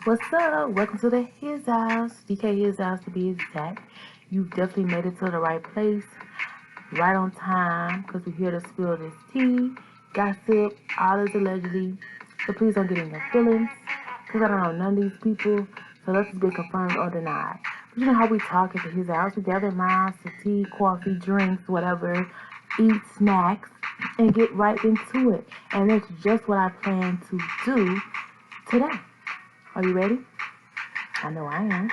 What's up? Welcome to the His House, DK His House to be exact. You've definitely made it to the right place, right on time, because we're here to spill this tea, gossip, all is allegedly. So please don't get in your feelings, because I don't know none of these people, so nothing's been confirmed or denied. But you know how we talk at the His House, we gather around some tea, coffee, drinks, whatever, eat snacks, and get right into it. And that's just what I plan to do today. Are you ready? I know I am.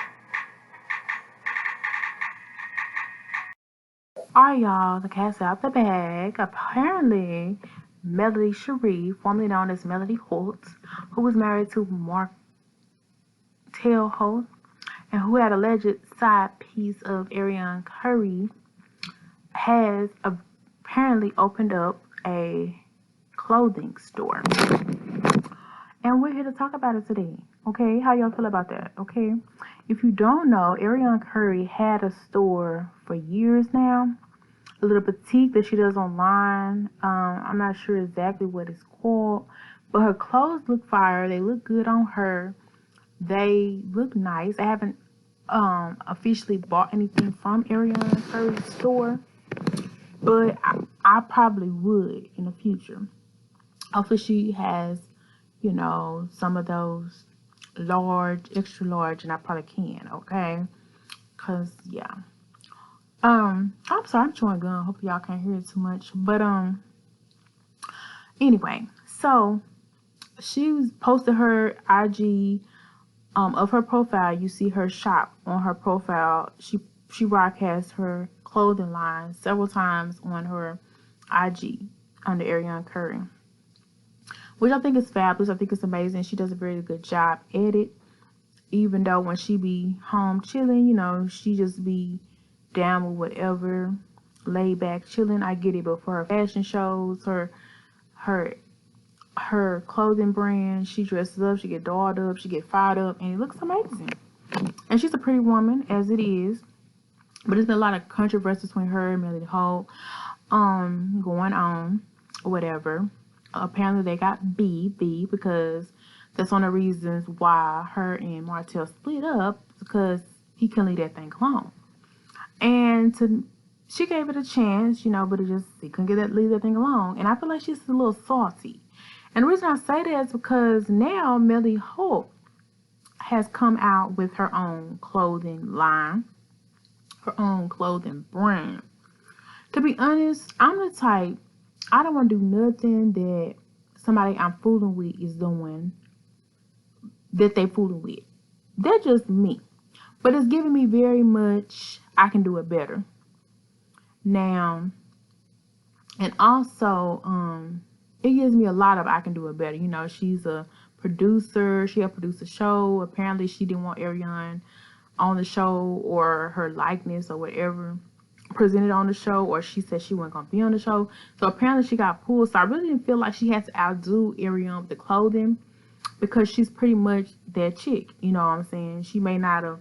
Alright, y'all, the cat's out the bag. Apparently, Melody Shari, formerly known as Melody Holt, who was married to Mark Holt, and who had alleged side piece of Arionne Curry, has apparently opened up a clothing store. And we're here to talk about it today. Okay, how y'all feel about that? Okay, if you don't know, Ariana Curry had a store for years now, a little boutique that she does online. I'm not sure exactly what it's called, but her clothes look fire. They look good on her. They look nice. I haven't officially bought anything from Ariana Curry's store, but I probably would in the future. Hopefully, she has some of those large, extra large, and I probably can, okay? Cause yeah. I'm sorry, I'm chewing gum. Hopefully y'all can't hear it too much. But anyway, so she was posted her IG of her profile. You see her shop on her profile. She broadcast her clothing line several times on her IG under Ariana Curry, which I think is fabulous. I think it's amazing. She does a very good job at it. Even though when she be home chilling, she just be down with whatever, laid back chilling. I get it, but for her fashion shows, her clothing brand, she dresses up, she get dolled up, she get fired up, and it looks amazing. And she's a pretty woman as it is, but there's been a lot of controversy between her and Melody Holt going on, whatever. Apparently they got beef because that's one of the reasons why her and Martell split up, because he couldn't leave that thing alone. And she gave it a chance, but he couldn't leave that thing alone. And I feel like she's a little salty. And the reason I say that is because now Melody Holt has come out with her own clothing line, her own clothing brand. To be honest, I'm the type, I don't want to do nothing that somebody I'm fooling with is doing that they fooling with. They're just me. But it's giving me very much, I can do it better. Now, and also, it gives me a lot of I can do it better. She's a producer. She had produced a show. Apparently, she didn't want Ariana on the show or her likeness or whatever presented on the show, or she said she wasn't going to be on the show. So apparently, she got pulled. So I really didn't feel like she had to outdo Ariana with the clothing, because she's pretty much that chick. You know what I'm saying? She may not have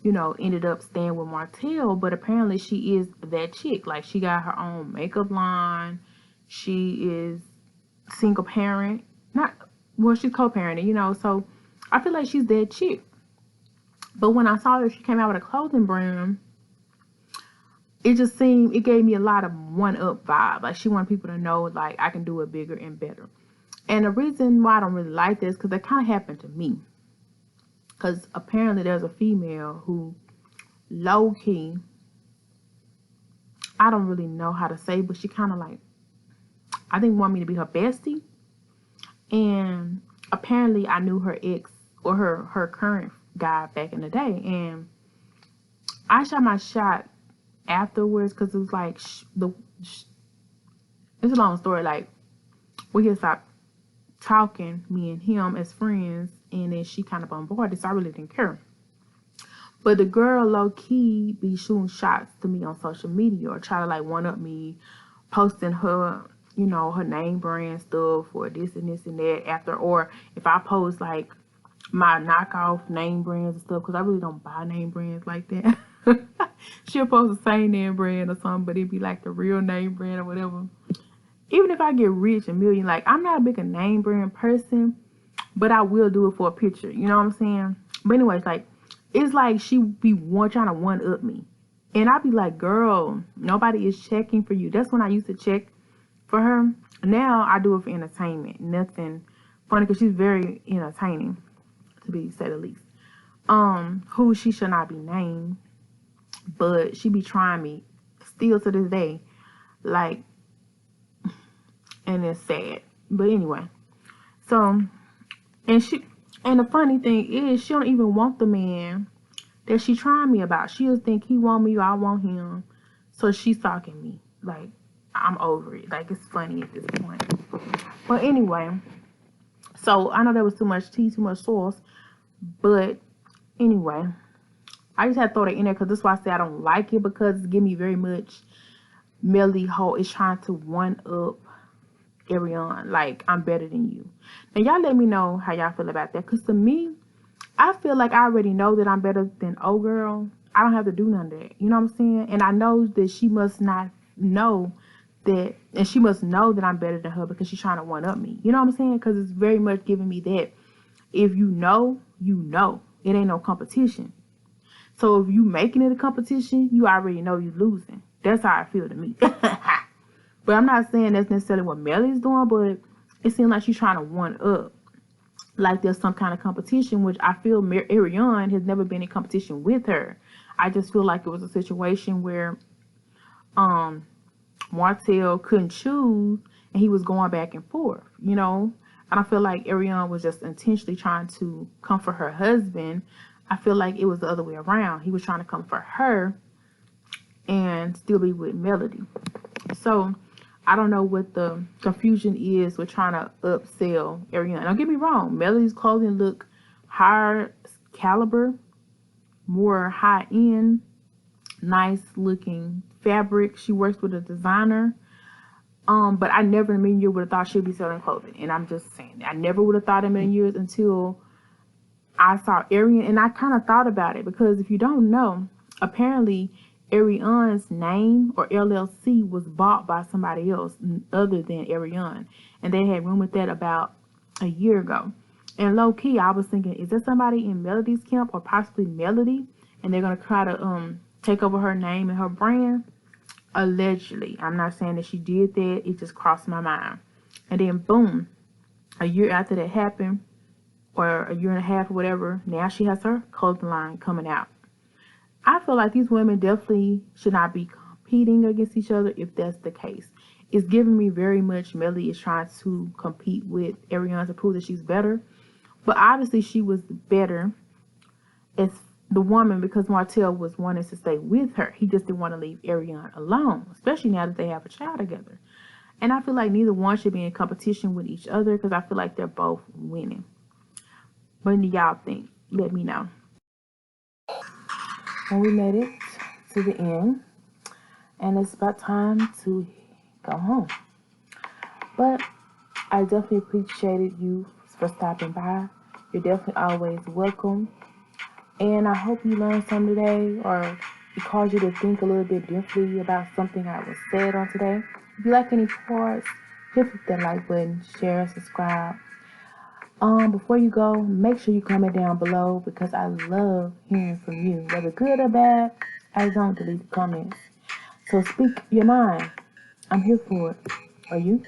ended up staying with Martell, but apparently she is that chick. Like, she got her own makeup line. She is single parent. She's co-parenting, so I feel like she's that chick. But when I saw her, she came out with a clothing brand, it gave me a lot of one-up vibe. Like, she wanted people to know, like, I can do it bigger and better. And the reason why I don't really like this, because it kind of happened to me. Because apparently there's a female who, low-key, I don't really know how to say, but she kind of like, I think want me to be her bestie. And apparently I knew her ex, or her current guy back in the day. And I shot my shot afterwards, because it was like, it's a long story. Like, we had stopped talking, me and him as friends, and then she kind of bombarded, so I really didn't care. But the girl low-key be shooting shots to me on social media, or try to like one-up me, posting her, her name brand stuff, or this and this and that after. Or if I post like my knockoff name brands and stuff, because I really don't buy name brands like that. She'll post the same name brand or something, but it'd be like the real name brand or whatever. Even if I get rich and million, like, I'm not a big name brand person, but I will do it for a picture. You know what I'm saying? But anyways, like, it's like she be trying to one up me. And I be like, girl, nobody is checking for you. That's when I used to check for her. Now I do it for entertainment. Nothing funny, because she's very entertaining, to be say the least. Who she should not be named, but she be trying me still to this day. Like, and it's sad. But anyway. So, and the funny thing is, she don't even want the man that she trying me about. She just think he want me or I want him. So she's stalking me. Like, I'm over it. Like, it's funny at this point. But anyway, so I know there was too much tea, too much sauce. But anyway, I just had to throw that in there because that's why I say I don't like it, because it's giving me very much Melody Holt is trying to one up Arionne. Like, I'm better than you. And y'all let me know how y'all feel about that. Because to me, I feel like I already know that I'm better than old girl. I don't have to do none of that. You know what I'm saying? And I know that she must not know that, and she must know that I'm better than her because she's trying to one up me. You know what I'm saying? Because it's very much giving me that. If you know, you know. It ain't no competition. So if you making it a competition, you already know you losing. That's how I feel to me. But I'm not saying that's necessarily what Melly's doing, but it seems like she's trying to one up. Like there's some kind of competition, which I feel Arionne has never been in competition with her. I just feel like it was a situation where Martell couldn't choose and he was going back and forth, you know. And I feel like Arionne was just intentionally trying to comfort her husband. I feel like it was the other way around. He was trying to comfort her and still be with Melody. So I don't know what the confusion is with trying to upsell Arionne. Don't get me wrong. Melody's clothing look higher caliber, more high end, nice looking fabric. She works with a designer. But I never in a million years would have thought she'd be selling clothing. And I'm just saying, I never would have thought in a million years until I saw Arionne. And I kind of thought about it because if you don't know, apparently Arionne's name or LLC was bought by somebody else other than Arionne. And they had rumored that about a year ago. And low key, I was thinking, is there somebody in Melody's camp or possibly Melody? And they're going to try to take over her name and her brand? Allegedly. I'm not saying that she did that. It just crossed my mind. And then boom, a year after that happened, or a year and a half or whatever, now she has her clothing line coming out. I feel like these women definitely should not be competing against each other if that's the case. It's giving me very much Melody is trying to compete with Arionne to prove that she's better. But obviously she was better as the woman because Martell was wanting to stay with her. He just didn't want to leave Arionne alone, especially now that they have a child together. And I feel like neither one should be in competition with each other because I feel like they're both winning. What do y'all think? Let me know. And we made it to the end. And it's about time to go home. But I definitely appreciated you for stopping by. You're definitely always welcome. And I hope you learned something today or it caused you to think a little bit differently about something I was said on today. If you like any parts, hit that like button, share, subscribe. Before you go, make sure you comment down below because I love hearing from you. Whether good or bad, I don't delete the comments. So speak your mind. I'm here for it. Are you?